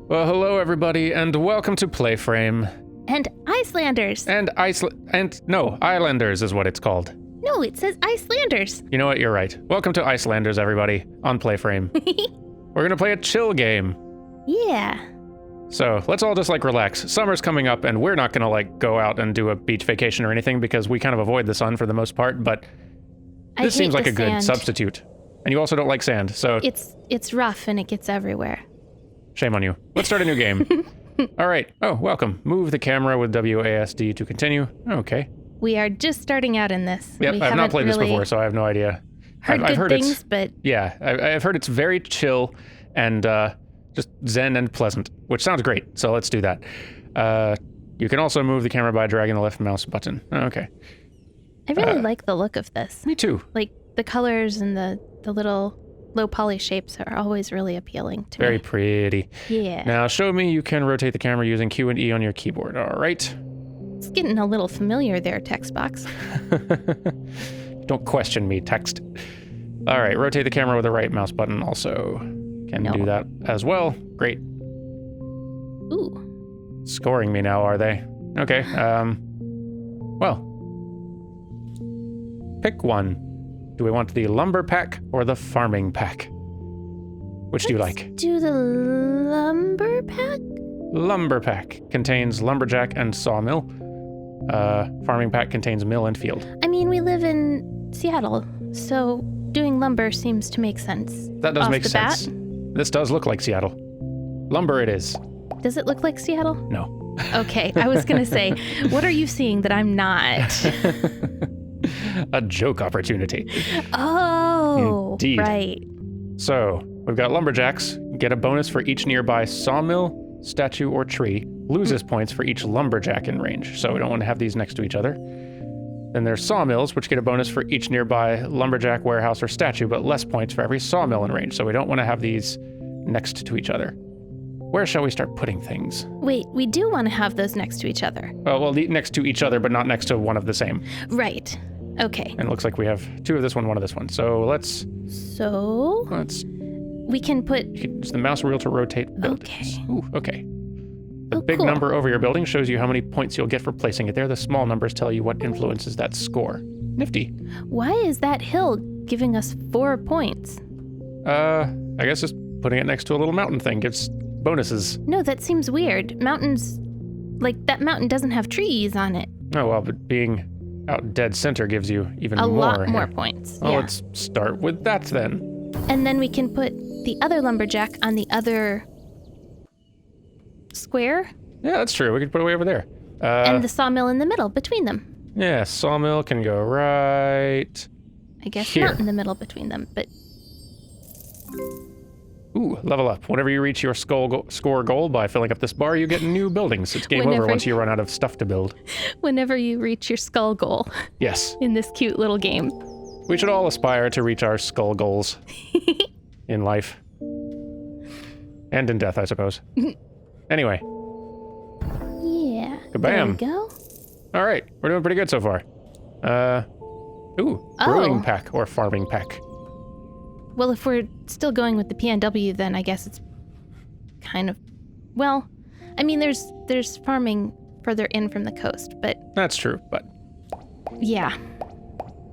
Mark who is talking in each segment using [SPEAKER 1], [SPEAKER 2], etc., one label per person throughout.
[SPEAKER 1] Well, hello everybody, and welcome to PlayFrame.
[SPEAKER 2] And Icelanders.
[SPEAKER 1] Islanders is what it's called.
[SPEAKER 2] No, it says Icelanders.
[SPEAKER 1] You know what, you're right. Welcome to Icelanders, everybody, on PlayFrame. We're gonna play a chill game.
[SPEAKER 2] Yeah.
[SPEAKER 1] So, let's all just relax. Summer's coming up, and we're not gonna go out and do a beach vacation or anything because we kind of avoid the sun for the most part, but this seems like a good substitute. And you also don't like sand, so...
[SPEAKER 2] It's rough and it gets everywhere.
[SPEAKER 1] Shame on you. Let's start a new game. All right. Oh, welcome. Move the camera with WASD to continue. Okay.
[SPEAKER 2] We are just starting out in this.
[SPEAKER 1] Yep, I've not played this before, so I have no idea.
[SPEAKER 2] I've heard things, but...
[SPEAKER 1] Yeah, I've heard it's very chill and just zen and pleasant, which sounds great, so let's do that. You can also move the camera by dragging the left mouse button. Okay.
[SPEAKER 2] I really like the look of this.
[SPEAKER 1] Me too.
[SPEAKER 2] Like, the colors and the little... low poly shapes are always really appealing to me.
[SPEAKER 1] Very pretty.
[SPEAKER 2] Yeah.
[SPEAKER 1] Now show me you can rotate the camera using Q and E on your keyboard. All right.
[SPEAKER 2] It's getting a little familiar there, text box.
[SPEAKER 1] Don't question me, text. All right, rotate the camera with the right mouse button also. Can do that as well. Great.
[SPEAKER 2] Ooh.
[SPEAKER 1] Scoring me now, are they? Okay, well. Pick one. Do we want the lumber pack or the farming pack? Which do you like?
[SPEAKER 2] Do the lumber pack?
[SPEAKER 1] Lumber pack contains lumberjack and sawmill. Farming pack contains mill and field.
[SPEAKER 2] I mean, we live in Seattle, so doing lumber seems to make sense.
[SPEAKER 1] That does
[SPEAKER 2] off
[SPEAKER 1] make
[SPEAKER 2] the
[SPEAKER 1] sense.
[SPEAKER 2] Bat.
[SPEAKER 1] This does look like Seattle. Lumber it is.
[SPEAKER 2] Does it look like Seattle?
[SPEAKER 1] No.
[SPEAKER 2] Okay, I was gonna say, what are you seeing that I'm not?
[SPEAKER 1] A joke opportunity.
[SPEAKER 2] Oh,
[SPEAKER 1] indeed.
[SPEAKER 2] Right.
[SPEAKER 1] So, we've got lumberjacks. Get a bonus for each nearby sawmill, statue, or tree. Loses points for each lumberjack in range, so we don't want to have these next to each other. Then there's sawmills, which get a bonus for each nearby lumberjack, warehouse, or statue, but less points for every sawmill in range, so we don't want to have these next to each other. Where shall we start putting things?
[SPEAKER 2] Wait, we do want to have those next to each other.
[SPEAKER 1] Well, next to each other, but not next to one of the same.
[SPEAKER 2] Right. Okay.
[SPEAKER 1] And it looks like we have two of this one of this one. So let's...
[SPEAKER 2] We can put...
[SPEAKER 1] You can use the mouse wheel to rotate buildings.
[SPEAKER 2] Okay.
[SPEAKER 1] Ooh, okay. The big
[SPEAKER 2] cool.
[SPEAKER 1] number over your building shows you how many points you'll get for placing it there. The small numbers tell you what influences that score. Nifty.
[SPEAKER 2] Why is that hill giving us 4 points?
[SPEAKER 1] I guess just putting it next to a little mountain thing gives bonuses.
[SPEAKER 2] No, that seems weird. Mountains... Like, that mountain doesn't have trees on it.
[SPEAKER 1] Oh, well, but being out dead center gives you even
[SPEAKER 2] a
[SPEAKER 1] more.
[SPEAKER 2] lot more points.
[SPEAKER 1] Well,
[SPEAKER 2] yeah.
[SPEAKER 1] let's start with that then.
[SPEAKER 2] And then we can put the other lumberjack on the other square.
[SPEAKER 1] Yeah, that's true. We could put it way over there.
[SPEAKER 2] And the sawmill in the middle between them.
[SPEAKER 1] Yeah, sawmill can go right...
[SPEAKER 2] I guess
[SPEAKER 1] here.
[SPEAKER 2] not in the middle between them, but...
[SPEAKER 1] Ooh, level up. Whenever you reach your score goal by filling up this bar, you get new buildings. It's game over once you run out of stuff to build.
[SPEAKER 2] Whenever you reach your skull goal.
[SPEAKER 1] Yes.
[SPEAKER 2] In this cute little game.
[SPEAKER 1] We should all aspire to reach our skull goals. In life. And in death, I suppose. Anyway.
[SPEAKER 2] Yeah.
[SPEAKER 1] Kabam.
[SPEAKER 2] There we go.
[SPEAKER 1] All right, we're doing pretty good so far. Brewing pack or farming pack.
[SPEAKER 2] Well, if we're still going with the PNW, then I guess it's kind of... Well, I mean, there's farming further in from the coast, but...
[SPEAKER 1] That's true, but...
[SPEAKER 2] Yeah.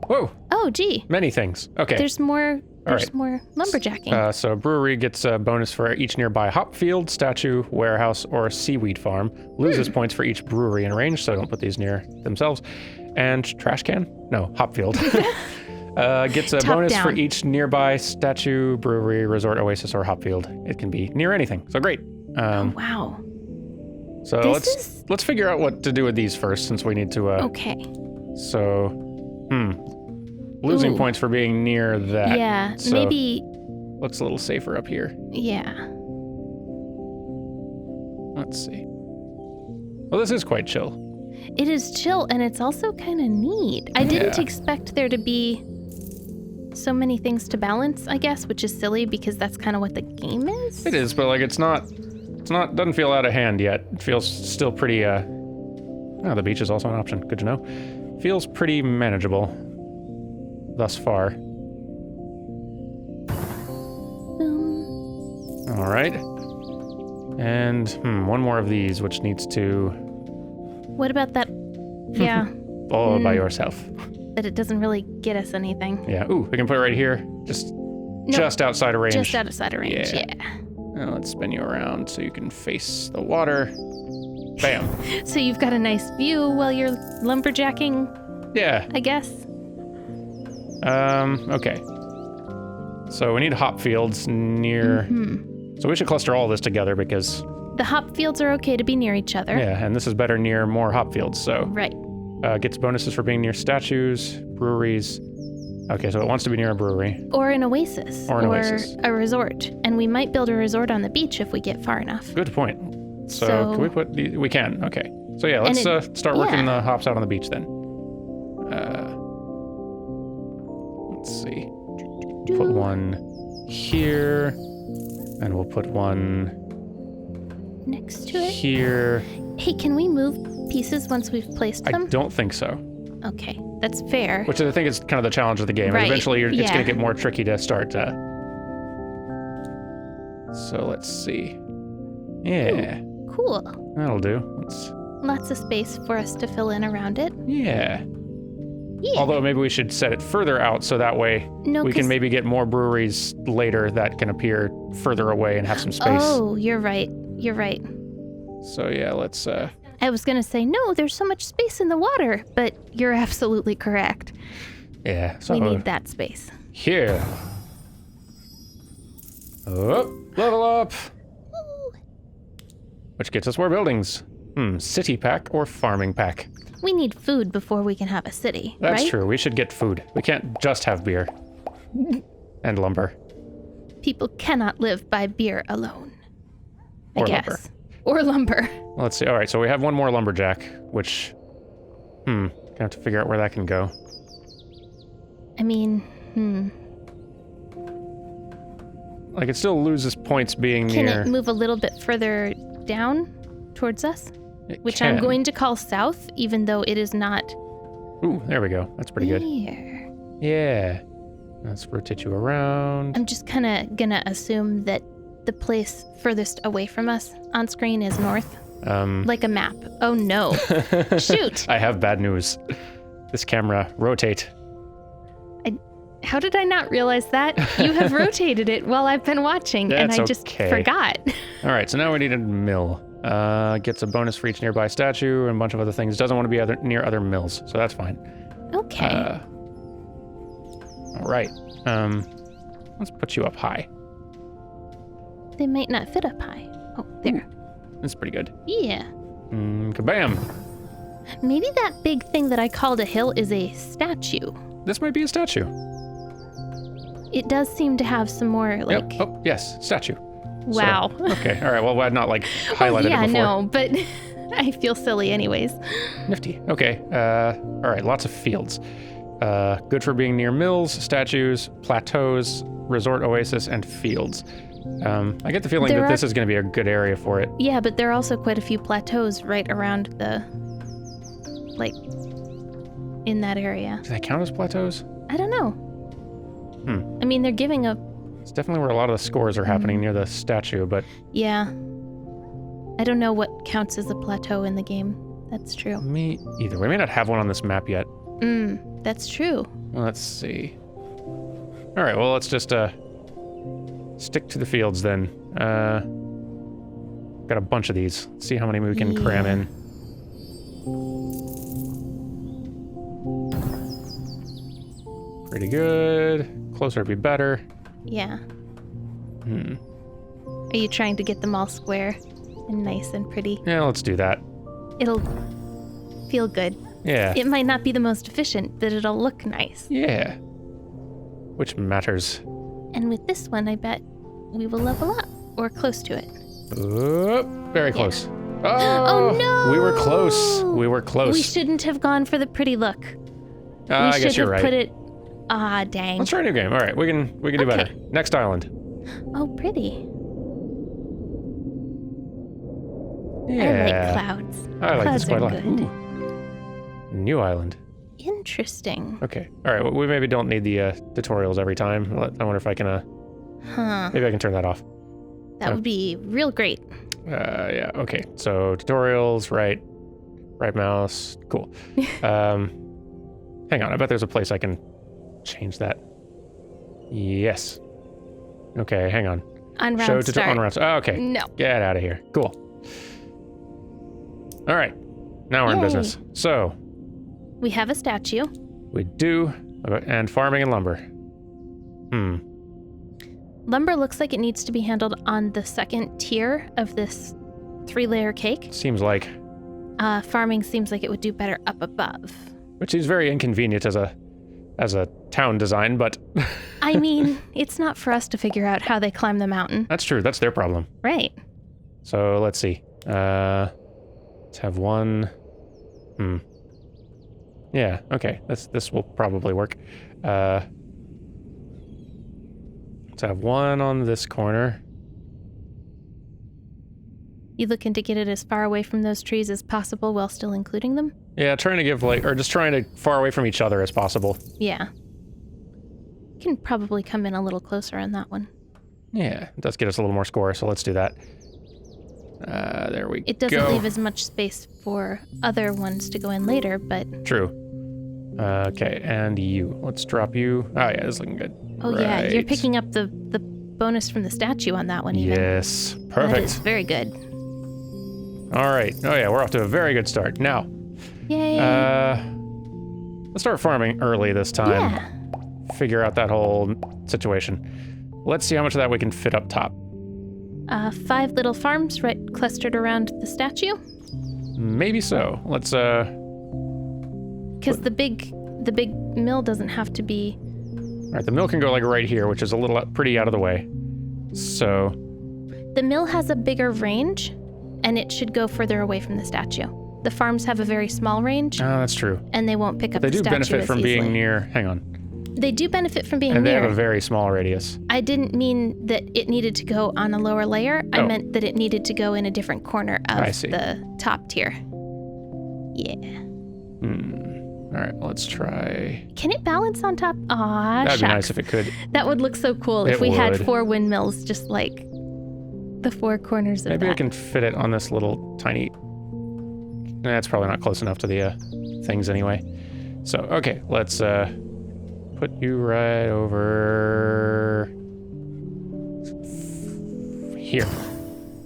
[SPEAKER 1] Whoa!
[SPEAKER 2] Oh, gee.
[SPEAKER 1] Many things. Okay.
[SPEAKER 2] There's more lumberjacking.
[SPEAKER 1] So brewery gets a bonus for each nearby hop field, statue, warehouse, or seaweed farm. Loses points for each brewery in range, so don't put these near themselves. And trash can? No, hop field. Gets a bonus for each nearby statue, brewery, resort, oasis, or hop field. It can be near anything. So great.
[SPEAKER 2] Oh, wow.
[SPEAKER 1] So let's figure out what to do with these first, since we need to.
[SPEAKER 2] Okay.
[SPEAKER 1] So, losing points for being near that.
[SPEAKER 2] Yeah.
[SPEAKER 1] So
[SPEAKER 2] maybe.
[SPEAKER 1] Looks a little safer up here.
[SPEAKER 2] Yeah.
[SPEAKER 1] Let's see. Well, this is quite chill.
[SPEAKER 2] It is chill, and it's also kind of neat. I didn't expect there to be so many things to balance, I guess, which is silly because that's kind of what the game is.
[SPEAKER 1] It is, but it's not, doesn't feel out of hand yet. It feels still pretty, the beach is also an option. Good to know. Feels pretty manageable thus far. All right. And one more of these, which needs to
[SPEAKER 2] What about that? Yeah,
[SPEAKER 1] all by yourself.
[SPEAKER 2] but it doesn't really get us anything.
[SPEAKER 1] Yeah. Ooh, we can put it right here. Just outside of range.
[SPEAKER 2] Just outside of range, yeah.
[SPEAKER 1] Now let's spin you around so you can face the water. Bam.
[SPEAKER 2] So you've got a nice view while you're lumberjacking,
[SPEAKER 1] Yeah.
[SPEAKER 2] I guess.
[SPEAKER 1] Okay. So we need hop fields near... So we should cluster all this together because...
[SPEAKER 2] The hop fields are okay to be near each other.
[SPEAKER 1] Yeah, and this is better near more hop fields, so...
[SPEAKER 2] Right.
[SPEAKER 1] Gets bonuses for being near statues, breweries. Okay, so it wants to be near a brewery.
[SPEAKER 2] Or an oasis.
[SPEAKER 1] Or an oasis.
[SPEAKER 2] A resort. And we might build a resort on the beach if we get far enough.
[SPEAKER 1] Good point. So can we put... We can, okay. So yeah, let's start working the hops out on the beach then. Let's see. Put one here, and we'll put one
[SPEAKER 2] next to it.
[SPEAKER 1] Here.
[SPEAKER 2] Hey, can we move pieces once we've placed them?
[SPEAKER 1] I don't think so.
[SPEAKER 2] Okay, that's fair.
[SPEAKER 1] Which I think is kind of the challenge of the game.
[SPEAKER 2] Right.
[SPEAKER 1] Eventually, it's going to get more tricky to start. So let's see. Yeah.
[SPEAKER 2] Ooh, cool.
[SPEAKER 1] That'll do.
[SPEAKER 2] Lots of space for us to fill in around it.
[SPEAKER 1] Yeah.
[SPEAKER 2] Yeah.
[SPEAKER 1] Although maybe we should set it further out so that way we can maybe get more breweries later that can appear further away and have some space.
[SPEAKER 2] Oh, you're right. You're right.
[SPEAKER 1] So yeah, let's...
[SPEAKER 2] I was going to say, no, there's so much space in the water, but you're absolutely correct.
[SPEAKER 1] Yeah. So
[SPEAKER 2] we need that space.
[SPEAKER 1] Here. Oh, level up.
[SPEAKER 2] Ooh.
[SPEAKER 1] Which gets us more buildings. City pack or farming pack?
[SPEAKER 2] We need food before we can have a city,
[SPEAKER 1] That's
[SPEAKER 2] right?
[SPEAKER 1] true. We should get food. We can't just have beer. And lumber.
[SPEAKER 2] People cannot live by beer alone.
[SPEAKER 1] Or
[SPEAKER 2] I guess.
[SPEAKER 1] lumber.
[SPEAKER 2] Or lumber.
[SPEAKER 1] Let's see. All right, so we have one more lumberjack, which... Gonna have to figure out where that can go.
[SPEAKER 2] I mean,
[SPEAKER 1] Like, it still loses points being
[SPEAKER 2] Can
[SPEAKER 1] near...
[SPEAKER 2] it move a little bit further down towards us? Which
[SPEAKER 1] can.
[SPEAKER 2] I'm going to call south, even though it is not...
[SPEAKER 1] Ooh, there we go. That's pretty good.
[SPEAKER 2] Here.
[SPEAKER 1] Yeah. Let's rotate you around.
[SPEAKER 2] I'm just kind of gonna assume that the place furthest away from us on screen is north. Like a map. Oh no. Shoot.
[SPEAKER 1] I have bad news. This camera, rotate.
[SPEAKER 2] How did I not realize that? You have rotated it while I've been watching, and I just forgot.
[SPEAKER 1] All right, so now we need a mill. Gets a bonus for each nearby statue and a bunch of other things. Doesn't want to be near other mills, so that's fine.
[SPEAKER 2] Okay.
[SPEAKER 1] All right. Let's put you up high.
[SPEAKER 2] They might not fit up high. Oh, there.
[SPEAKER 1] That's pretty good.
[SPEAKER 2] Yeah.
[SPEAKER 1] Kabam!
[SPEAKER 2] Maybe that big thing that I called a hill is a statue.
[SPEAKER 1] This might be a statue.
[SPEAKER 2] It does seem to have some more, like...
[SPEAKER 1] Yep. Oh, yes, statue.
[SPEAKER 2] Wow.
[SPEAKER 1] So, okay, all right. Well, I'd not, like, highlighted it before.
[SPEAKER 2] No, but I feel silly anyways.
[SPEAKER 1] Nifty. Okay. All right, lots of fields. Good for being near mills, statues, plateaus, resort oasis, and fields. I get the feeling that this is going to be a good area for it.
[SPEAKER 2] Yeah, but there are also quite a few plateaus right around the... like... in that area.
[SPEAKER 1] Do they count as plateaus?
[SPEAKER 2] I don't know. I mean, they're giving a...
[SPEAKER 1] It's definitely where a lot of the scores are happening near the statue, but...
[SPEAKER 2] Yeah. I don't know what counts as a plateau in the game. That's true.
[SPEAKER 1] Me either. We may not have one on this map yet.
[SPEAKER 2] That's true.
[SPEAKER 1] Well, let's see. All right, well, let's just stick to the fields then. Got a bunch of these. Let's see how many we can cram in. Pretty good. Closer would be better.
[SPEAKER 2] Yeah. Are you trying to get them all square and nice and pretty?
[SPEAKER 1] Yeah, let's do that.
[SPEAKER 2] It'll feel good.
[SPEAKER 1] Yeah.
[SPEAKER 2] It might not be the most efficient, but it'll look nice.
[SPEAKER 1] Yeah. Which matters.
[SPEAKER 2] And with this one, I bet we will level up, or close to it.
[SPEAKER 1] Very close.
[SPEAKER 2] Oh no!
[SPEAKER 1] We were close. We were close.
[SPEAKER 2] We shouldn't have gone for the pretty look.
[SPEAKER 1] I guess you're right.
[SPEAKER 2] Put it. Ah, dang.
[SPEAKER 1] Let's try a new game. All right, we can do better. Next island.
[SPEAKER 2] Oh, pretty.
[SPEAKER 1] Yeah.
[SPEAKER 2] I like clouds.
[SPEAKER 1] I like this
[SPEAKER 2] Clouds
[SPEAKER 1] quite a
[SPEAKER 2] are
[SPEAKER 1] lot.
[SPEAKER 2] good.
[SPEAKER 1] Ooh. New island.
[SPEAKER 2] Interesting.
[SPEAKER 1] Okay. All right. Well, we maybe don't need the tutorials every time. I wonder if I can.
[SPEAKER 2] Huh.
[SPEAKER 1] Maybe I can turn that off.
[SPEAKER 2] That would be real great.
[SPEAKER 1] Yeah, okay. So tutorials, right mouse, cool. Hang on, I bet there's a place I can change that. Yes. Okay, hang on.
[SPEAKER 2] On round start.
[SPEAKER 1] On round start. Oh, okay.
[SPEAKER 2] No.
[SPEAKER 1] Get out of here. Cool. All right. Now we're in business. So.
[SPEAKER 2] We have a statue.
[SPEAKER 1] We do. And farming and lumber.
[SPEAKER 2] Lumber looks like it needs to be handled on the second tier of this 3-layer cake.
[SPEAKER 1] Seems like.
[SPEAKER 2] Farming seems like it would do better up above.
[SPEAKER 1] Which seems very inconvenient as a town design, but...
[SPEAKER 2] I mean, it's not for us to figure out how they climb the mountain.
[SPEAKER 1] That's true. That's their problem.
[SPEAKER 2] Right.
[SPEAKER 1] So let's see. Let's have one. Yeah. Okay. This will probably work. Let's have one on this corner.
[SPEAKER 2] You looking to get it as far away from those trees as possible while still including them?
[SPEAKER 1] Yeah, trying to give or just trying to far away from each other as possible.
[SPEAKER 2] Yeah. Can probably come in a little closer on that one.
[SPEAKER 1] Yeah, it does get us a little more score, so let's do that. There we go.
[SPEAKER 2] It doesn't leave as much space for other ones to go in later, but...
[SPEAKER 1] True. Okay, and you. Let's drop you. Oh, yeah, this is looking good.
[SPEAKER 2] Oh, yeah, you're picking up the bonus from the statue on that one, even.
[SPEAKER 1] Yes, perfect.
[SPEAKER 2] That is very good.
[SPEAKER 1] All right. Oh, yeah, we're off to a very good start. Now,
[SPEAKER 2] yay.
[SPEAKER 1] Let's start farming early this time.
[SPEAKER 2] Yeah.
[SPEAKER 1] Figure out that whole situation. Let's see how much of that we can fit up top.
[SPEAKER 2] 5 little farms right clustered around the statue.
[SPEAKER 1] Maybe so. Let's
[SPEAKER 2] because the big mill doesn't have to be...
[SPEAKER 1] All right, the mill can go like right here, which is a little pretty out of the way. So...
[SPEAKER 2] The mill has a bigger range, and it should go further away from the statue. The farms have a very small range.
[SPEAKER 1] Oh, that's true.
[SPEAKER 2] And they won't pick up the statue
[SPEAKER 1] They do benefit from
[SPEAKER 2] easily.
[SPEAKER 1] being near... Hang on.
[SPEAKER 2] They do benefit from being
[SPEAKER 1] near. And they have a
[SPEAKER 2] near.
[SPEAKER 1] very small radius.
[SPEAKER 2] I didn't mean that it needed to go on a lower layer. I meant that it needed to go in a different corner of the top tier. Yeah.
[SPEAKER 1] All right, let's try...
[SPEAKER 2] Can it balance on top? Aw,
[SPEAKER 1] That'd be nice if it could.
[SPEAKER 2] That would look so cool if we had 4 windmills, just like the 4 corners of
[SPEAKER 1] Maybe
[SPEAKER 2] that.
[SPEAKER 1] I can fit it on this little tiny... That's probably not close enough to the things anyway. So, okay, let's put you right over... here.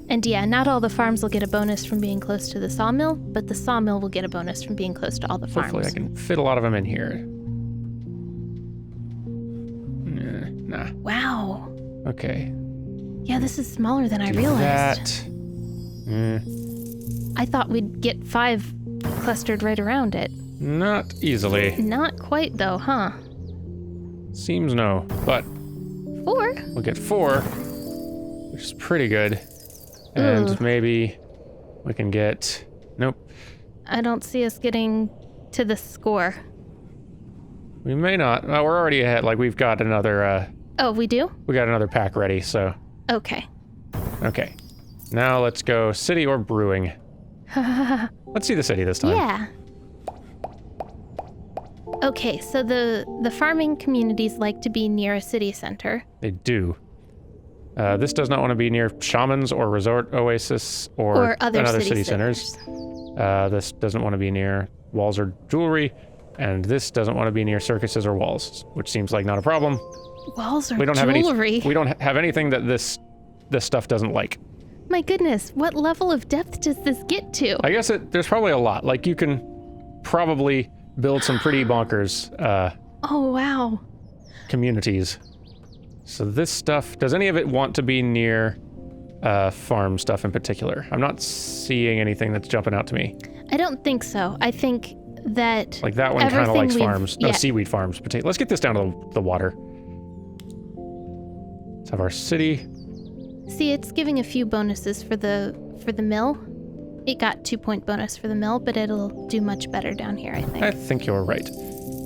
[SPEAKER 2] And yeah, not all the farms will get a bonus from being close to the sawmill, but the sawmill will get a bonus from being close to all the farms.
[SPEAKER 1] Hopefully I can fit a lot of them in here. Nah.
[SPEAKER 2] Wow.
[SPEAKER 1] Okay.
[SPEAKER 2] Yeah, this is smaller than I realized. I thought we'd get 5 clustered right around it.
[SPEAKER 1] Not easily.
[SPEAKER 2] Not quite though, huh?
[SPEAKER 1] Seems no, but...
[SPEAKER 2] 4?
[SPEAKER 1] We'll get 4, which is pretty good. And maybe we can get... Nope.
[SPEAKER 2] I don't see us getting to the score.
[SPEAKER 1] We may not. Well, we're already ahead. Like, we've got another...
[SPEAKER 2] Oh, we do?
[SPEAKER 1] We got another pack ready, so...
[SPEAKER 2] Okay.
[SPEAKER 1] Okay. Now let's go city or brewing. Let's see the city this time.
[SPEAKER 2] Yeah. Okay, so the farming communities like to be near a city center.
[SPEAKER 1] They do. This does not want to be near shamans or resort oasis or
[SPEAKER 2] other
[SPEAKER 1] another
[SPEAKER 2] city
[SPEAKER 1] centers. This doesn't want to be near walls or jewelry, and this doesn't want to be near circuses or walls, which seems like not a problem.
[SPEAKER 2] Walls or
[SPEAKER 1] we don't
[SPEAKER 2] jewelry?
[SPEAKER 1] We don't have anything that this stuff doesn't like.
[SPEAKER 2] My goodness, what level of depth does this get to?
[SPEAKER 1] I guess there's probably a lot. Like, you can probably build some pretty bonkers
[SPEAKER 2] oh, wow.
[SPEAKER 1] communities. So this stuff, does any of it want to be near farm stuff in particular? I'm not seeing anything that's jumping out to me.
[SPEAKER 2] I don't think so. I think that
[SPEAKER 1] like that one kind of likes farms. No, seaweed farms. Let's get this down to the water. Let's have our city.
[SPEAKER 2] See, it's giving a few bonuses for the mill. It got 2-point bonus for the mill, but it'll do much better down here, I think.
[SPEAKER 1] I think you're right.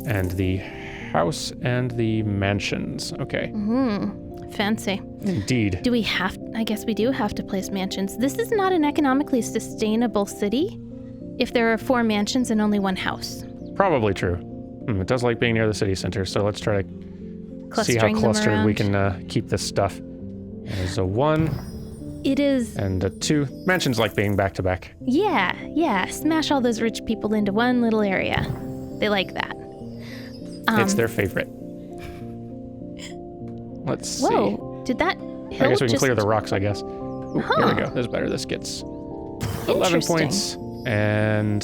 [SPEAKER 1] And the house and the mansions. Okay.
[SPEAKER 2] Fancy.
[SPEAKER 1] Indeed.
[SPEAKER 2] Do we have... I guess we do have to place mansions. This is not an economically sustainable city if there are 4 mansions and only 1 house.
[SPEAKER 1] Probably true. It does like being near the city center, so let's try to see how clustered we can keep this stuff. There's a 1.
[SPEAKER 2] It is.
[SPEAKER 1] And 2, mansions like being back to back.
[SPEAKER 2] Yeah. Smash all those rich people into one little area. They like that.
[SPEAKER 1] It's their favorite. Let's see.
[SPEAKER 2] Whoa, did that hill
[SPEAKER 1] I guess we can
[SPEAKER 2] just...
[SPEAKER 1] clear the rocks, I guess. Ooh, Here we go. This is better. This gets 11 points. And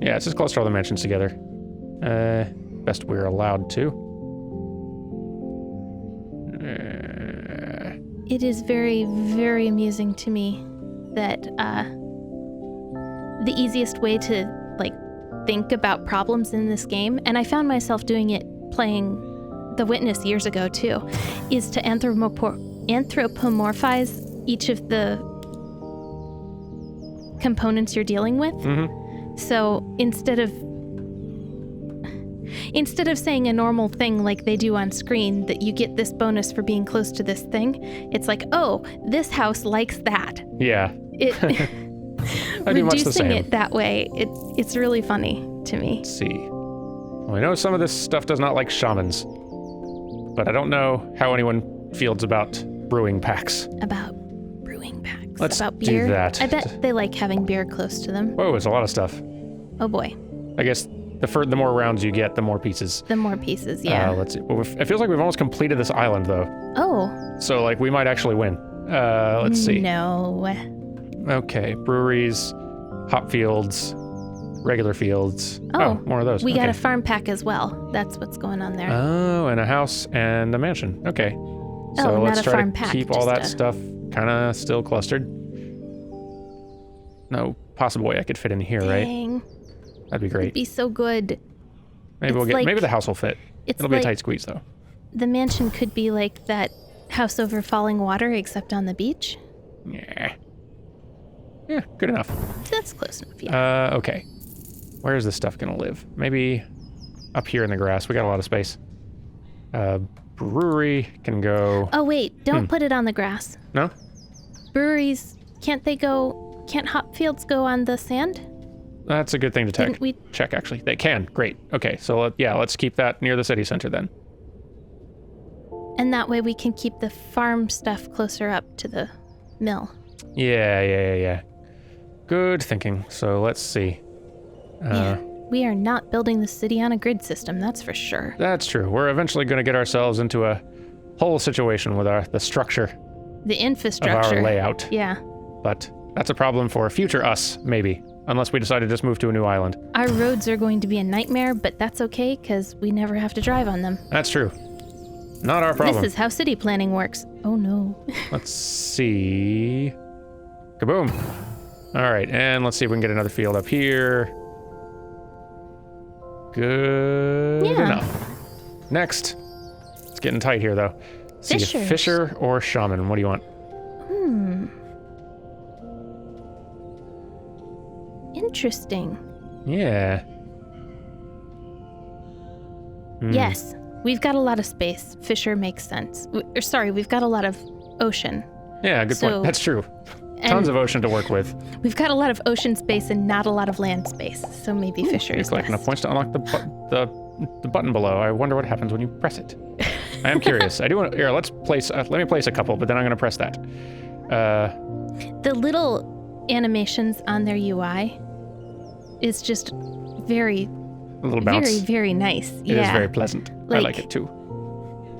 [SPEAKER 1] yeah, let's just cluster all the mansions together. Best we're allowed to.
[SPEAKER 2] It is very, very amusing to me that the easiest way to like think about problems in this game, and I found myself doing it playing The Witness years ago too, is to anthropomorphize each of the components you're dealing with.
[SPEAKER 1] Mm-hmm.
[SPEAKER 2] So instead of saying a normal thing like they do on screen, that you get this bonus for being close to this thing, it's like, oh, this house likes that.
[SPEAKER 1] Yeah.
[SPEAKER 2] I do much the same. Reducing it that way, it's really funny to me.
[SPEAKER 1] Let's see. Well, I know some of this stuff does not like shamans, but I don't know how anyone feels about brewing packs.
[SPEAKER 2] About brewing packs?
[SPEAKER 1] Let's
[SPEAKER 2] about beer?
[SPEAKER 1] do that.
[SPEAKER 2] I bet they like having beer close to them.
[SPEAKER 1] Whoa, it's a lot of stuff.
[SPEAKER 2] Oh boy.
[SPEAKER 1] I guess the more rounds you get, the more pieces.
[SPEAKER 2] The more pieces, yeah.
[SPEAKER 1] Let's see. Well, it feels like we've almost completed this island, though.
[SPEAKER 2] Oh.
[SPEAKER 1] So, like, we might actually win. Let's see.
[SPEAKER 2] No.
[SPEAKER 1] Okay, breweries, hop fields, regular fields.
[SPEAKER 2] Oh,
[SPEAKER 1] more of those.
[SPEAKER 2] We got a farm pack as well. That's what's going on there.
[SPEAKER 1] Oh, and a house and a mansion. Okay. So
[SPEAKER 2] not
[SPEAKER 1] let's
[SPEAKER 2] a
[SPEAKER 1] try
[SPEAKER 2] farm
[SPEAKER 1] to
[SPEAKER 2] pack,
[SPEAKER 1] keep all that
[SPEAKER 2] just
[SPEAKER 1] stuff kind of still clustered. No possible way I could fit in here,
[SPEAKER 2] Dang.
[SPEAKER 1] right? That'd be great.
[SPEAKER 2] It'd be so good.
[SPEAKER 1] Maybe we'll get. Maybe the house will fit. It'll be a tight squeeze, though.
[SPEAKER 2] The mansion could be like that house over falling water, except on the beach.
[SPEAKER 1] Yeah. Yeah, good enough.
[SPEAKER 2] That's close enough, yeah.
[SPEAKER 1] Okay. Where is this stuff gonna live? Maybe up here in the grass. We got a lot of space. Brewery can go...
[SPEAKER 2] Oh, wait. Don't put it on the grass.
[SPEAKER 1] No?
[SPEAKER 2] Breweries, can't hop fields go on the sand?
[SPEAKER 1] That's a good thing to check, actually. They can. Great. Okay, so let's keep that near the city center then.
[SPEAKER 2] And that way we can keep the farm stuff closer up to the mill.
[SPEAKER 1] Yeah. Good thinking. So let's see.
[SPEAKER 2] We are not building the city on a grid system, that's for sure.
[SPEAKER 1] That's true. We're eventually going to get ourselves into a whole situation with the structure.
[SPEAKER 2] The infrastructure.
[SPEAKER 1] Of our layout.
[SPEAKER 2] Yeah.
[SPEAKER 1] But that's a problem for future us, maybe. Unless we decide to just move to a new island.
[SPEAKER 2] Our roads are going to be a nightmare, but that's okay, because we never have to drive on them.
[SPEAKER 1] That's true. Not our problem.
[SPEAKER 2] This is how city planning works. Oh no.
[SPEAKER 1] Let's see. Kaboom. All right, and let's see if we can get another field up here. Good enough. Next. It's getting tight here, though. See, Fisher or Shaman, what do you want?
[SPEAKER 2] Interesting.
[SPEAKER 1] Yeah.
[SPEAKER 2] Yes, we've got a lot of space. Fisher makes sense. We've got a lot of ocean.
[SPEAKER 1] Yeah, good point. That's true. Tons of ocean to work with.
[SPEAKER 2] We've got a lot of ocean space and not a lot of land space, so maybe Fisher is
[SPEAKER 1] collect enough points to unlock the button below. I wonder what happens when you press it. I am curious. I do want to... Here, let me place a couple, but then I'm going to press that.
[SPEAKER 2] The little animations on their UI is just very...
[SPEAKER 1] A little bounce.
[SPEAKER 2] Very, very nice.
[SPEAKER 1] It is very pleasant. I like it too.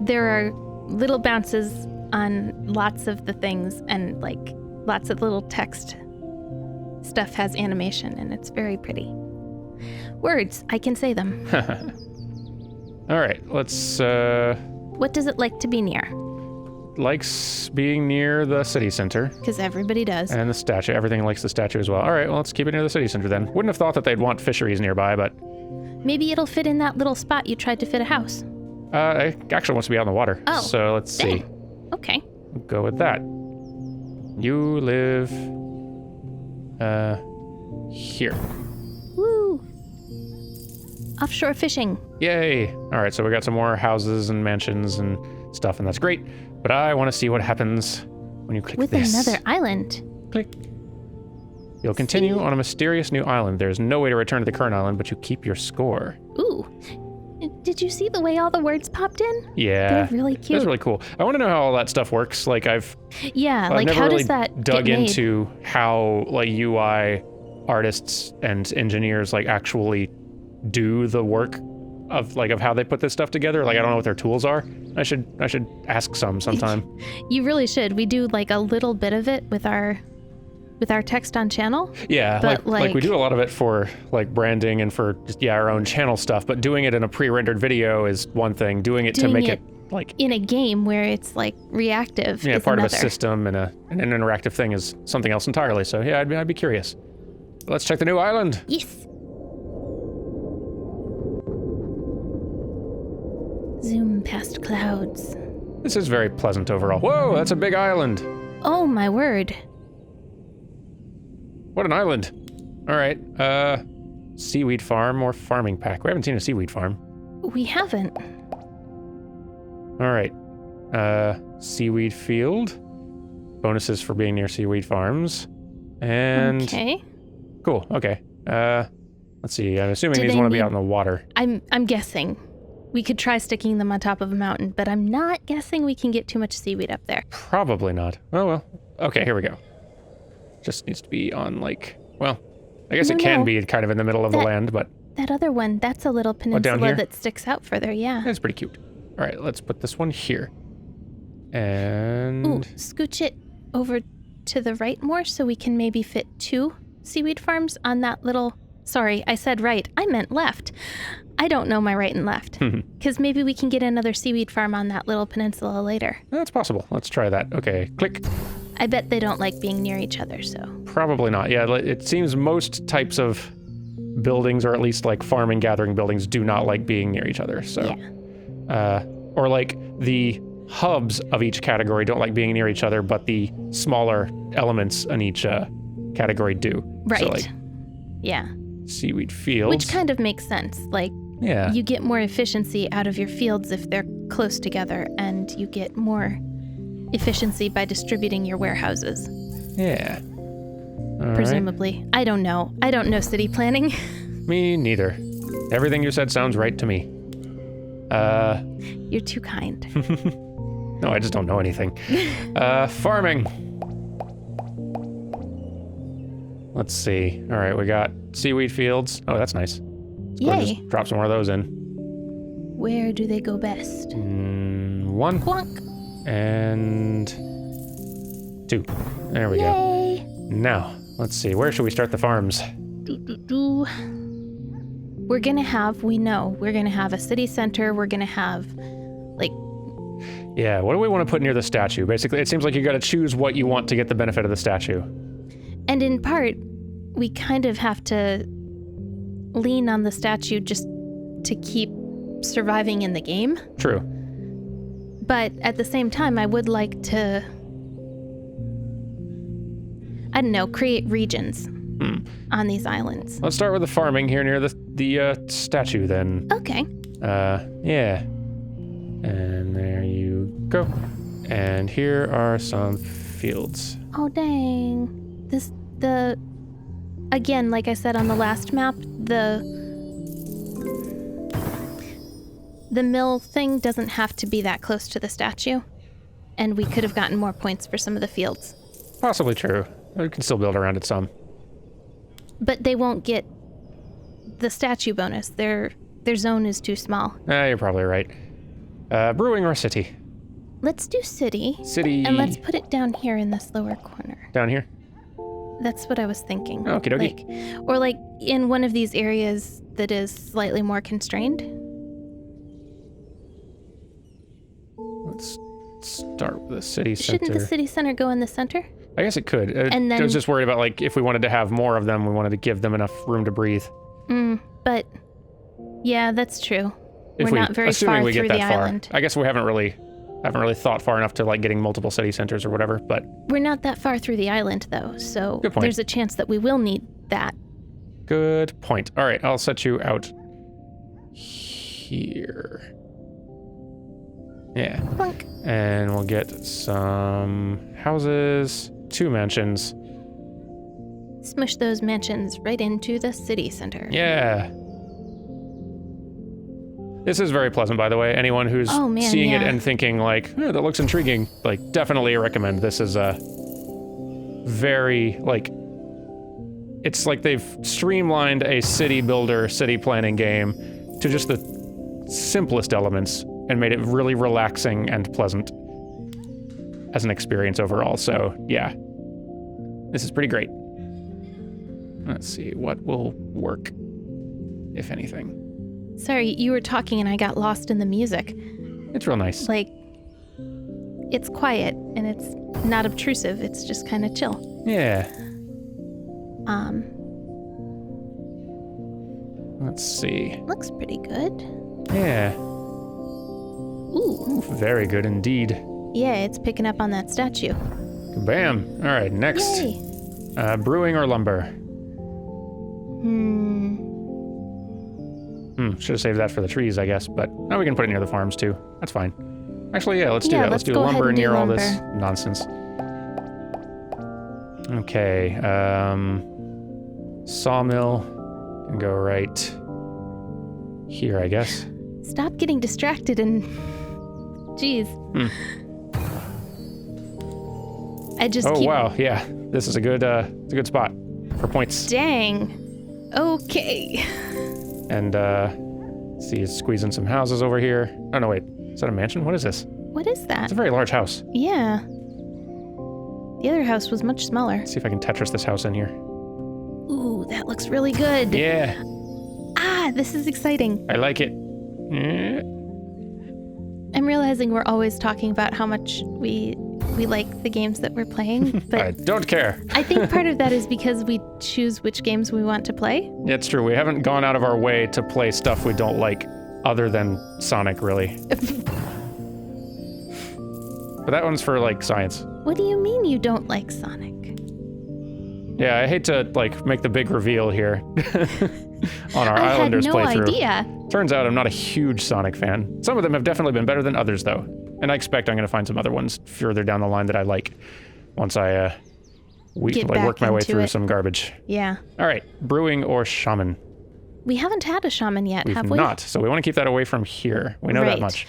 [SPEAKER 2] There are little bounces on lots of the things, and like lots of little text stuff has animation, and it's very pretty. Words, I can say them.
[SPEAKER 1] All right, let's...
[SPEAKER 2] What does it like to be near?
[SPEAKER 1] Likes being near the city center.
[SPEAKER 2] Because everybody does.
[SPEAKER 1] And the statue. Everything likes the statue as well. All right, well, let's keep it near the city center then. Wouldn't have thought that they'd want fisheries nearby, but...
[SPEAKER 2] Maybe it'll fit in that little spot you tried to fit a house.
[SPEAKER 1] It actually wants to be out on the water.
[SPEAKER 2] Oh.
[SPEAKER 1] So let's see.
[SPEAKER 2] Okay.
[SPEAKER 1] We'll go with that. You live... here.
[SPEAKER 2] Woo! Offshore fishing.
[SPEAKER 1] Yay! All right, so we got some more houses and mansions and stuff, and that's great. But I want to see what happens when you click
[SPEAKER 2] with
[SPEAKER 1] this.
[SPEAKER 2] Another island.
[SPEAKER 1] Click. You'll continue on a mysterious new island. There's no way to return to the current island, but you keep your score.
[SPEAKER 2] Ooh. Did you see the way all the words popped in?
[SPEAKER 1] Yeah.
[SPEAKER 2] They're really cute.
[SPEAKER 1] That's really cool. I want to know how all that stuff works. Like
[SPEAKER 2] Yeah,
[SPEAKER 1] I've never
[SPEAKER 2] how
[SPEAKER 1] really
[SPEAKER 2] does that
[SPEAKER 1] dug
[SPEAKER 2] get made?
[SPEAKER 1] into how like UI artists and engineers like actually do the work of how they put this stuff together. Like I don't know what their tools are. I should ask sometime.
[SPEAKER 2] You really should. We do like a little bit of it with our text on channel.
[SPEAKER 1] Yeah,
[SPEAKER 2] but
[SPEAKER 1] like we do a lot of it for like branding and for just our own channel stuff, but doing it in a pre-rendered video is one thing. Doing it to make it like
[SPEAKER 2] in a game where it's like reactive.
[SPEAKER 1] Yeah,
[SPEAKER 2] is
[SPEAKER 1] part
[SPEAKER 2] another.
[SPEAKER 1] of a system and an interactive thing is something else entirely. So yeah, I'd be curious. Let's check the new island.
[SPEAKER 2] Yes. Zoom past clouds.
[SPEAKER 1] This is very pleasant overall. Whoa, that's a big island.
[SPEAKER 2] Oh my word.
[SPEAKER 1] What an island. All right, seaweed farm or farming pack. We haven't seen a seaweed farm.
[SPEAKER 2] We haven't.
[SPEAKER 1] All right, seaweed field. Bonuses for being near seaweed farms. And
[SPEAKER 2] Okay.
[SPEAKER 1] cool, okay. Let's see, I'm assuming
[SPEAKER 2] Do
[SPEAKER 1] these
[SPEAKER 2] they
[SPEAKER 1] want to be
[SPEAKER 2] need-
[SPEAKER 1] out in the water.
[SPEAKER 2] I'm guessing. We could try sticking them on top of a mountain, but I'm not guessing we can get too much seaweed up there.
[SPEAKER 1] Probably not. Oh well. Okay, here we go. Just needs to be on like, well, I guess
[SPEAKER 2] No,
[SPEAKER 1] it can
[SPEAKER 2] no.
[SPEAKER 1] be kind of in the middle of the
[SPEAKER 2] That-
[SPEAKER 1] land, but
[SPEAKER 2] That other one, that's a little
[SPEAKER 1] down
[SPEAKER 2] peninsula
[SPEAKER 1] here?
[SPEAKER 2] that sticks out further, yeah.
[SPEAKER 1] it's pretty cute. All right, let's put this one here. And
[SPEAKER 2] Ooh, scooch it over to the right more so we can maybe fit 2 seaweed farms on that little... Sorry, I said right. I meant left. I don't know my right and left. Because maybe we can get another seaweed farm on that little peninsula later.
[SPEAKER 1] that's possible. Let's try that. Okay, click.
[SPEAKER 2] I bet they don't like being near each other, so...
[SPEAKER 1] Probably not. Yeah, it seems most types of buildings, or at least like farming gathering buildings, do not like being near each other. So,
[SPEAKER 2] Yeah.
[SPEAKER 1] Or like the hubs of each category don't like being near each other, but the smaller elements in each category do.
[SPEAKER 2] Right.
[SPEAKER 1] So like
[SPEAKER 2] Yeah.
[SPEAKER 1] seaweed fields.
[SPEAKER 2] Which kind of makes sense. Like,
[SPEAKER 1] Yeah.
[SPEAKER 2] you get more efficiency out of your fields if they're close together, and you get more efficiency by distributing your warehouses,
[SPEAKER 1] Yeah. All right.
[SPEAKER 2] presumably. I don't know. I don't know city planning.
[SPEAKER 1] Me neither. Everything you said sounds right to me.
[SPEAKER 2] You're too kind.
[SPEAKER 1] No, I just don't know anything. Farming. Let's see. All right, we got seaweed fields. Oh, that's nice. Go ahead and
[SPEAKER 2] Yay.
[SPEAKER 1] just drop some more of those in.
[SPEAKER 2] Where do they go best?
[SPEAKER 1] 1
[SPEAKER 2] Quonk.
[SPEAKER 1] and 2. There we go.
[SPEAKER 2] Yay.
[SPEAKER 1] Now, let's see. Where should we start the farms?
[SPEAKER 2] Do. We're gonna have a city center. We're gonna have, like,
[SPEAKER 1] Yeah, what do we want to put near the statue? Basically, it seems like you got to choose what you want to get the benefit of the statue.
[SPEAKER 2] and in part, we kind of have to lean on the statue just to keep surviving in the game.
[SPEAKER 1] True.
[SPEAKER 2] But at the same time, I would like to, I don't know, create regions on these islands.
[SPEAKER 1] Let's start with the farming here near the statue then.
[SPEAKER 2] Okay.
[SPEAKER 1] Yeah. And there you go. And here are some fields.
[SPEAKER 2] Oh, dang. Again, like I said on the last map, the mill thing doesn't have to be that close to the statue. And we could have gotten more points for some of the fields.
[SPEAKER 1] Possibly true. We can still build around it some.
[SPEAKER 2] But they won't get the statue bonus. Their zone is too small.
[SPEAKER 1] You're probably right. Brewing or city?
[SPEAKER 2] Let's do city.
[SPEAKER 1] City.
[SPEAKER 2] And let's put it down here in this lower corner.
[SPEAKER 1] Down here?
[SPEAKER 2] That's what I was thinking.
[SPEAKER 1] Okie dokie.
[SPEAKER 2] Or like in one of these areas that is slightly more constrained.
[SPEAKER 1] Let's start with the city center.
[SPEAKER 2] Shouldn't the city center go in the center?
[SPEAKER 1] I guess it could.
[SPEAKER 2] And
[SPEAKER 1] I
[SPEAKER 2] then-
[SPEAKER 1] was just worried about like if we wanted to have more of them, we wanted to give them enough room to breathe.
[SPEAKER 2] But yeah, that's true.
[SPEAKER 1] If
[SPEAKER 2] We're not very
[SPEAKER 1] assuming
[SPEAKER 2] far
[SPEAKER 1] we
[SPEAKER 2] through
[SPEAKER 1] get
[SPEAKER 2] the
[SPEAKER 1] that far.
[SPEAKER 2] island.
[SPEAKER 1] I guess we haven't really thought far enough to like getting multiple city centers or whatever, but
[SPEAKER 2] We're not that far through the island though, so
[SPEAKER 1] Good point.
[SPEAKER 2] there's a chance that we will need that.
[SPEAKER 1] good point. All right, I'll set you out here. Yeah.
[SPEAKER 2] Plunk.
[SPEAKER 1] And we'll get some houses, 2 mansions.
[SPEAKER 2] Smush those mansions right into the city center.
[SPEAKER 1] Yeah. This is very pleasant, by the way. Anyone who's
[SPEAKER 2] Oh, man,
[SPEAKER 1] seeing it
[SPEAKER 2] yeah.
[SPEAKER 1] and thinking like, that looks intriguing, like definitely recommend. This is a very, like, it's like they've streamlined a city builder, city planning game to just the simplest elements and made it really relaxing and pleasant as an experience overall. So yeah, this is pretty great. Let's see, what will work, if anything.
[SPEAKER 2] Sorry, you were talking and I got lost in the music.
[SPEAKER 1] It's real nice.
[SPEAKER 2] Like, it's quiet and it's not obtrusive. It's just kind of chill.
[SPEAKER 1] Yeah. Let's see.
[SPEAKER 2] Looks pretty good.
[SPEAKER 1] Yeah.
[SPEAKER 2] Ooh.
[SPEAKER 1] Very good indeed.
[SPEAKER 2] Yeah, it's picking up on that statue.
[SPEAKER 1] Bam. All right, next.
[SPEAKER 2] Yay.
[SPEAKER 1] Brewing or lumber? Should have saved that for the trees, I guess, but now we can put it near the farms too. That's fine. Actually, yeah, let's do that. Let's do
[SPEAKER 2] go ahead
[SPEAKER 1] lumber
[SPEAKER 2] and do
[SPEAKER 1] near all
[SPEAKER 2] lumber.
[SPEAKER 1] this nonsense. Okay, sawmill can go right here, I guess.
[SPEAKER 2] Stop getting distracted and... Jeez. I just
[SPEAKER 1] Oh
[SPEAKER 2] keep...
[SPEAKER 1] wow, yeah, this is it's a good spot for points.
[SPEAKER 2] Dang. Okay.
[SPEAKER 1] And see, it's squeezing some houses over here. Oh no, wait, is that a mansion? What is this?
[SPEAKER 2] What is that?
[SPEAKER 1] It's a very large house.
[SPEAKER 2] Yeah. The other house was much smaller.
[SPEAKER 1] Let's see if I can Tetris this house in here.
[SPEAKER 2] Ooh, that looks really good.
[SPEAKER 1] Yeah,
[SPEAKER 2] Ah, this is exciting.
[SPEAKER 1] I like it. Yeah.
[SPEAKER 2] I'm realizing we're always talking about how much we like the games that we're playing,
[SPEAKER 1] I
[SPEAKER 2] but
[SPEAKER 1] don't care.
[SPEAKER 2] I think part of that is because we choose which games we want to play.
[SPEAKER 1] Yeah, it's true. We haven't gone out of our way to play stuff we don't like, other than Sonic, really. But that one's for, like, science.
[SPEAKER 2] What do you mean you don't like Sonic?
[SPEAKER 1] Yeah, I hate to, like, make the big reveal here on our Islanders
[SPEAKER 2] I had no
[SPEAKER 1] playthrough.
[SPEAKER 2] idea.
[SPEAKER 1] Turns out I'm not a huge Sonic fan. Some of them have definitely been better than others, though. And I expect I'm going to find some other ones further down the line that I like once I
[SPEAKER 2] Get back
[SPEAKER 1] work my way
[SPEAKER 2] into
[SPEAKER 1] through
[SPEAKER 2] it.
[SPEAKER 1] some garbage.
[SPEAKER 2] Yeah.
[SPEAKER 1] All right, brewing or shaman?
[SPEAKER 2] We haven't had a shaman yet,
[SPEAKER 1] We've
[SPEAKER 2] have we?
[SPEAKER 1] not, so we want to keep that away from here. We know that
[SPEAKER 2] Right.
[SPEAKER 1] much.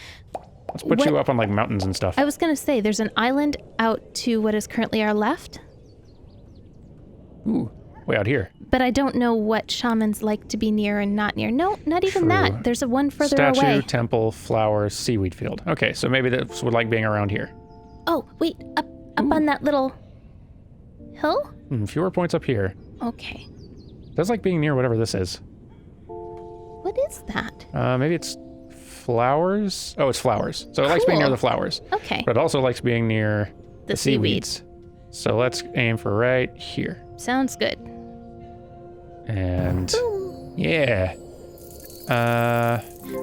[SPEAKER 1] Let's put you up on, like, mountains and stuff.
[SPEAKER 2] I was going to say, there's an island out to what is currently our left,
[SPEAKER 1] Ooh, way out here.
[SPEAKER 2] but I don't know what shamans like to be near and not near. No, not even
[SPEAKER 1] True.
[SPEAKER 2] that. There's a one further
[SPEAKER 1] Statue,
[SPEAKER 2] away.
[SPEAKER 1] temple, flowers, seaweed field. Okay, so maybe this would like being around here.
[SPEAKER 2] Oh, wait, up on that little hill?
[SPEAKER 1] Fewer points up here.
[SPEAKER 2] Okay.
[SPEAKER 1] Does like being near whatever this is.
[SPEAKER 2] What is that?
[SPEAKER 1] Maybe it's flowers? Oh, it's flowers. So it likes being near
[SPEAKER 2] Cool.
[SPEAKER 1] the flowers.
[SPEAKER 2] Okay.
[SPEAKER 1] But it also likes being near
[SPEAKER 2] The
[SPEAKER 1] seaweeds. So let's aim for right here.
[SPEAKER 2] Sounds good.
[SPEAKER 1] And
[SPEAKER 2] Boom.
[SPEAKER 1] yeah.
[SPEAKER 2] We're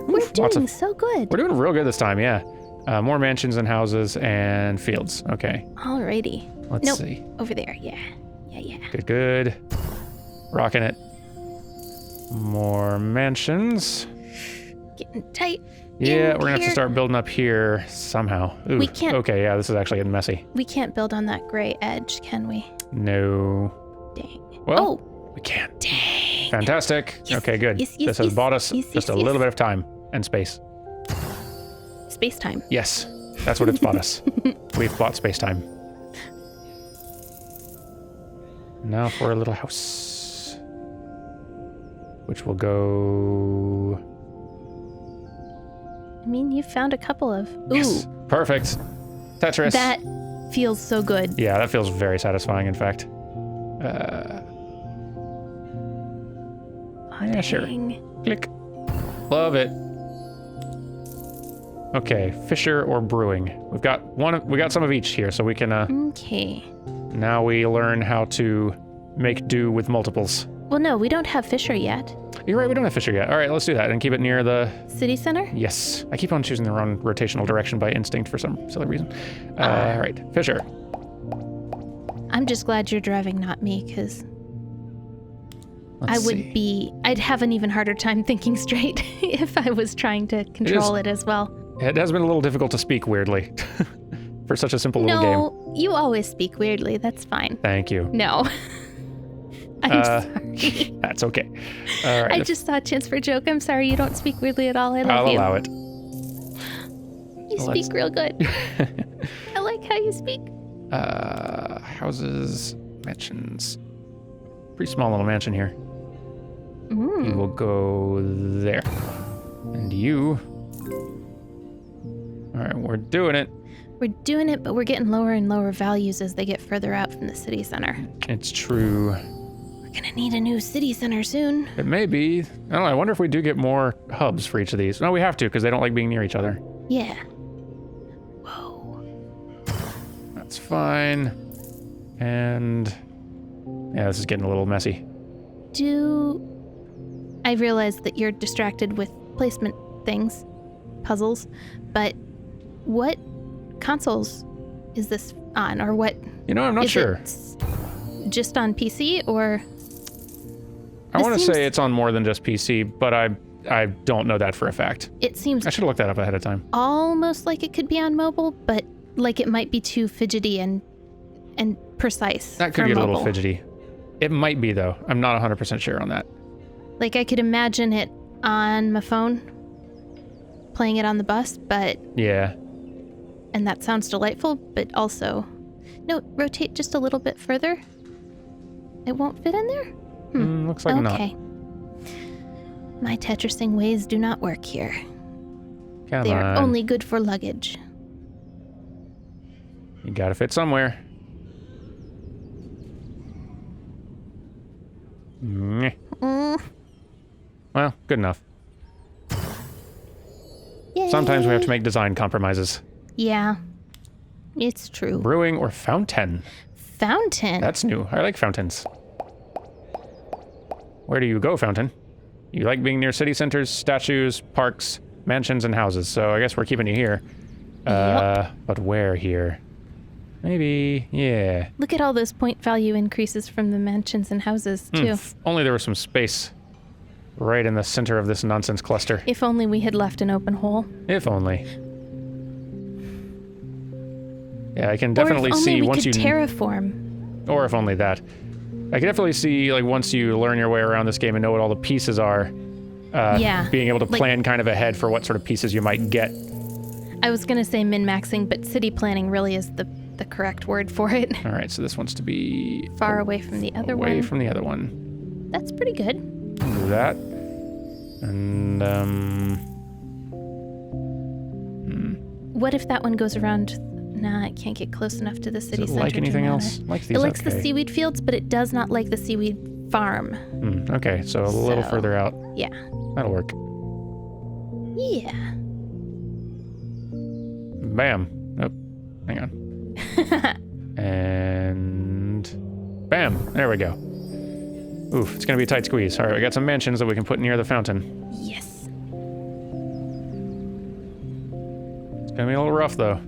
[SPEAKER 1] lots
[SPEAKER 2] doing
[SPEAKER 1] of,
[SPEAKER 2] so good.
[SPEAKER 1] we're doing real good this time, yeah. More mansions and houses and fields. Okay,
[SPEAKER 2] Alrighty.
[SPEAKER 1] let's
[SPEAKER 2] Nope.
[SPEAKER 1] see.
[SPEAKER 2] Over there. Yeah. Yeah.
[SPEAKER 1] Good. Rocking it. More mansions.
[SPEAKER 2] Getting tight.
[SPEAKER 1] Yeah,
[SPEAKER 2] in
[SPEAKER 1] we're gonna have to
[SPEAKER 2] here.
[SPEAKER 1] start building up here somehow. Ooh,
[SPEAKER 2] We can't-
[SPEAKER 1] Okay, yeah, this is actually getting messy.
[SPEAKER 2] We can't build on that gray edge, can we?
[SPEAKER 1] No.
[SPEAKER 2] Dang.
[SPEAKER 1] Well,
[SPEAKER 2] Oh,
[SPEAKER 1] we can.
[SPEAKER 2] dang.
[SPEAKER 1] Fantastic.
[SPEAKER 2] Yes,
[SPEAKER 1] Okay, good.
[SPEAKER 2] yes, yes,
[SPEAKER 1] This has
[SPEAKER 2] yes,
[SPEAKER 1] bought us
[SPEAKER 2] yes,
[SPEAKER 1] just
[SPEAKER 2] yes,
[SPEAKER 1] a little
[SPEAKER 2] yes.
[SPEAKER 1] bit of time and space.
[SPEAKER 2] Space time.
[SPEAKER 1] Yes, that's what it's bought us. We've bought space time. Now for a little house, which will go.
[SPEAKER 2] I mean, you found a couple of. Ooh,
[SPEAKER 1] Yes, perfect. Tetris.
[SPEAKER 2] that feels so good.
[SPEAKER 1] Yeah, that feels very satisfying. In fact. Yeah, sure.
[SPEAKER 2] Dang.
[SPEAKER 1] Click. Love it. Okay, fisher or brewing. We got some of each here, so we can.
[SPEAKER 2] Okay.
[SPEAKER 1] Now we learn how to make do with multiples.
[SPEAKER 2] Well, no, we don't have Fisher yet.
[SPEAKER 1] You're right, we don't have fisher yet. All right, let's do that and keep it near the.
[SPEAKER 2] City Center?
[SPEAKER 1] Yes, I keep on choosing the wrong rotational direction by instinct for some silly reason. All right, fisher.
[SPEAKER 2] I'm just glad you're driving, not me, because
[SPEAKER 1] Let's
[SPEAKER 2] I'd have an even harder time thinking straight if I was trying to control it as well.
[SPEAKER 1] It has been a little difficult to speak weirdly for such a simple little game.
[SPEAKER 2] No, you always speak weirdly. That's fine.
[SPEAKER 1] Thank you.
[SPEAKER 2] No. I'm sorry.
[SPEAKER 1] That's okay. All right.
[SPEAKER 2] I just saw a chance for a joke. I'm sorry you don't speak weirdly at all. I love
[SPEAKER 1] I'll
[SPEAKER 2] you.
[SPEAKER 1] allow it.
[SPEAKER 2] You speak real good. I like how you speak.
[SPEAKER 1] Houses, mansions. Pretty small little mansion here. You will go there. And you... All right, we're doing it.
[SPEAKER 2] We're doing it, but we're getting lower and lower values as they get further out from the city center.
[SPEAKER 1] It's true.
[SPEAKER 2] We're gonna need a new city center soon.
[SPEAKER 1] It may be. I don't know, I wonder if we do get more hubs for each of these. No, we have to, because they don't like being near each other.
[SPEAKER 2] Yeah. Whoa.
[SPEAKER 1] That's fine. And... yeah, this is getting a little messy.
[SPEAKER 2] I realize that you're distracted with placement things, puzzles, but what consoles is this on, or what?
[SPEAKER 1] You know, I'm not sure.
[SPEAKER 2] It just on PC, or?
[SPEAKER 1] I want to say it's on more than just PC, but I don't know that for a fact.
[SPEAKER 2] It seems
[SPEAKER 1] I should have looked that up ahead of time.
[SPEAKER 2] almost like it could be on mobile, but like it might be too fidgety and precise.
[SPEAKER 1] That could
[SPEAKER 2] for
[SPEAKER 1] get a
[SPEAKER 2] mobile.
[SPEAKER 1] little fidgety. It might be, though. I'm not 100% sure on that.
[SPEAKER 2] Like I could imagine it on my phone, playing it on the bus, but
[SPEAKER 1] Yeah.
[SPEAKER 2] and that sounds delightful, but also, no, rotate just a little bit further. It won't fit in there?
[SPEAKER 1] Looks like not.
[SPEAKER 2] Okay. My Tetrising ways do not work here.
[SPEAKER 1] Come
[SPEAKER 2] They are
[SPEAKER 1] on.
[SPEAKER 2] only good for luggage.
[SPEAKER 1] You gotta fit somewhere. Meh. Well, good enough.
[SPEAKER 2] Yay.
[SPEAKER 1] Sometimes we have to make design compromises.
[SPEAKER 2] Yeah, it's true.
[SPEAKER 1] Brewing or fountain?
[SPEAKER 2] Fountain.
[SPEAKER 1] That's new. I like fountains. Where do you go, fountain? You like being near city centers, statues, parks, mansions, and houses, so I guess we're keeping you here. But where here? Maybe, yeah.
[SPEAKER 2] Look at all those point value increases from the mansions and houses, too.
[SPEAKER 1] If only there was some space right in the center of this nonsense cluster.
[SPEAKER 2] If only we had left an open hole.
[SPEAKER 1] If only. Yeah, I can definitely
[SPEAKER 2] or if
[SPEAKER 1] see
[SPEAKER 2] only we
[SPEAKER 1] once
[SPEAKER 2] could
[SPEAKER 1] you...
[SPEAKER 2] terraform.
[SPEAKER 1] Or if only that. I can definitely see, like, once you learn your way around this game and know what all the pieces are,
[SPEAKER 2] Yeah.
[SPEAKER 1] being able to
[SPEAKER 2] Like-
[SPEAKER 1] plan kind of ahead for what sort of pieces you might get.
[SPEAKER 2] I was gonna say min-maxing, but city planning really is the correct word for it.
[SPEAKER 1] All right, so this want's to be
[SPEAKER 2] Far away from the other one.
[SPEAKER 1] away from the other one.
[SPEAKER 2] That's pretty good.
[SPEAKER 1] Do that. And,
[SPEAKER 2] What if that one goes around? Nah, it can't get close enough to the city
[SPEAKER 1] Does it
[SPEAKER 2] center.
[SPEAKER 1] like
[SPEAKER 2] to
[SPEAKER 1] anything
[SPEAKER 2] matter.
[SPEAKER 1] else? Like these,
[SPEAKER 2] It likes the
[SPEAKER 1] okay.
[SPEAKER 2] seaweed fields, but it does not like the seaweed farm.
[SPEAKER 1] Okay, so a little
[SPEAKER 2] So-
[SPEAKER 1] further out.
[SPEAKER 2] Yeah.
[SPEAKER 1] That'll work.
[SPEAKER 2] Yeah.
[SPEAKER 1] Bam. Nope. Hang on. And bam. There we go. Oof, it's gonna be a tight squeeze. All right, we got some mansions that we can put near the fountain.
[SPEAKER 2] Yes.
[SPEAKER 1] It's gonna be a little rough, though.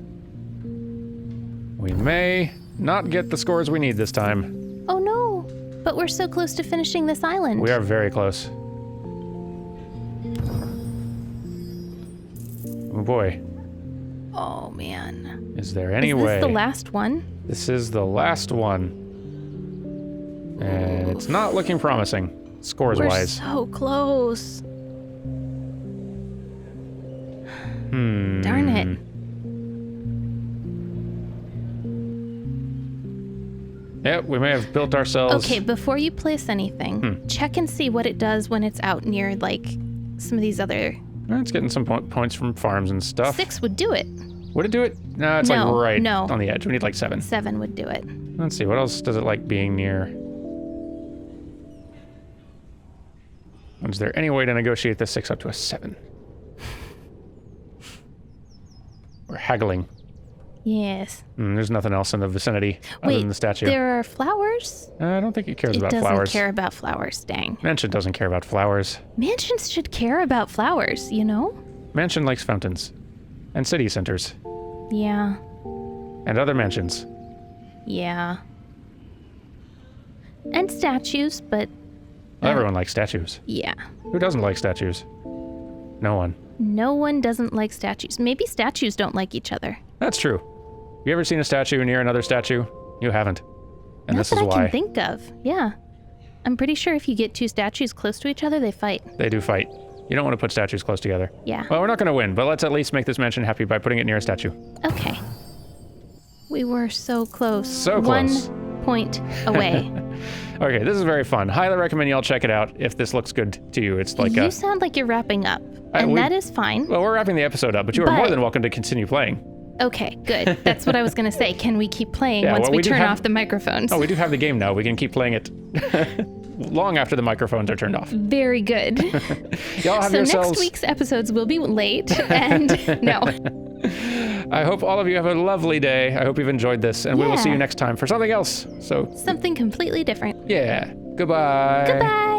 [SPEAKER 1] We may not get the scores we need this time.
[SPEAKER 2] Oh no! But we're so close to finishing this island.
[SPEAKER 1] We are very close. Oh boy.
[SPEAKER 2] Oh man.
[SPEAKER 1] Is there any
[SPEAKER 2] Is this
[SPEAKER 1] way?
[SPEAKER 2] the last one?
[SPEAKER 1] This is the last one. And it's not looking promising,
[SPEAKER 2] We're
[SPEAKER 1] scores-wise.
[SPEAKER 2] so close. Darn it.
[SPEAKER 1] Yep, we may have built ourselves...
[SPEAKER 2] Okay, before you place anything, check and see what it does when it's out near, like, some of these other...
[SPEAKER 1] It's getting some points from farms and stuff.
[SPEAKER 2] 6 would do it.
[SPEAKER 1] Would it do it? No, it's
[SPEAKER 2] No,
[SPEAKER 1] like right
[SPEAKER 2] no.
[SPEAKER 1] on the edge. We need like 7.
[SPEAKER 2] 7 would do it.
[SPEAKER 1] Let's see, what else does it like being near? Is there any way to negotiate this 6 up to a 7? We're haggling.
[SPEAKER 2] Yes.
[SPEAKER 1] There's nothing else in the vicinity other
[SPEAKER 2] Wait,
[SPEAKER 1] than the statue.
[SPEAKER 2] there are flowers?
[SPEAKER 1] I don't think it cares
[SPEAKER 2] It
[SPEAKER 1] about
[SPEAKER 2] doesn't
[SPEAKER 1] flowers.
[SPEAKER 2] care about flowers, dang.
[SPEAKER 1] Mansion doesn't care about flowers.
[SPEAKER 2] Mansions should care about flowers, you know?
[SPEAKER 1] Mansion likes fountains. And city centers.
[SPEAKER 2] Yeah.
[SPEAKER 1] And other mansions.
[SPEAKER 2] Yeah. And statues, but
[SPEAKER 1] Everyone likes statues.
[SPEAKER 2] yeah.
[SPEAKER 1] Who doesn't like statues? No one.
[SPEAKER 2] No one doesn't like statues. Maybe statues don't like each other.
[SPEAKER 1] That's true. You ever seen a statue near another statue? You haven't. And
[SPEAKER 2] Not
[SPEAKER 1] this
[SPEAKER 2] that
[SPEAKER 1] is
[SPEAKER 2] I
[SPEAKER 1] why.
[SPEAKER 2] can think of. Yeah. I'm pretty sure if you get two statues close to each other, they fight.
[SPEAKER 1] They do fight. You don't want to put statues close together.
[SPEAKER 2] Yeah.
[SPEAKER 1] Well, we're not going to win, but let's at least make this mansion happy by putting it near a statue.
[SPEAKER 2] Okay. We were so close.
[SPEAKER 1] So close.
[SPEAKER 2] 1 point away.
[SPEAKER 1] Okay, this is very fun. Highly recommend y'all check it out if this looks good to you. It's like
[SPEAKER 2] You sound like you're wrapping up, and that is fine.
[SPEAKER 1] Well, we're wrapping the episode up, but you are more than welcome to continue playing.
[SPEAKER 2] Okay, good. That's what I was going to say. Can we keep playing once we turn off the microphones?
[SPEAKER 1] Oh, we do have the game now. We can keep playing it long after the microphones are turned off.
[SPEAKER 2] Very good.
[SPEAKER 1] Y'all have yourselves...
[SPEAKER 2] next week's episodes will be late, and no.
[SPEAKER 1] I hope all of you have a lovely day. I hope you've enjoyed this, and we will see you next time for something else. So
[SPEAKER 2] something completely different.
[SPEAKER 1] Yeah. Goodbye.
[SPEAKER 2] Goodbye.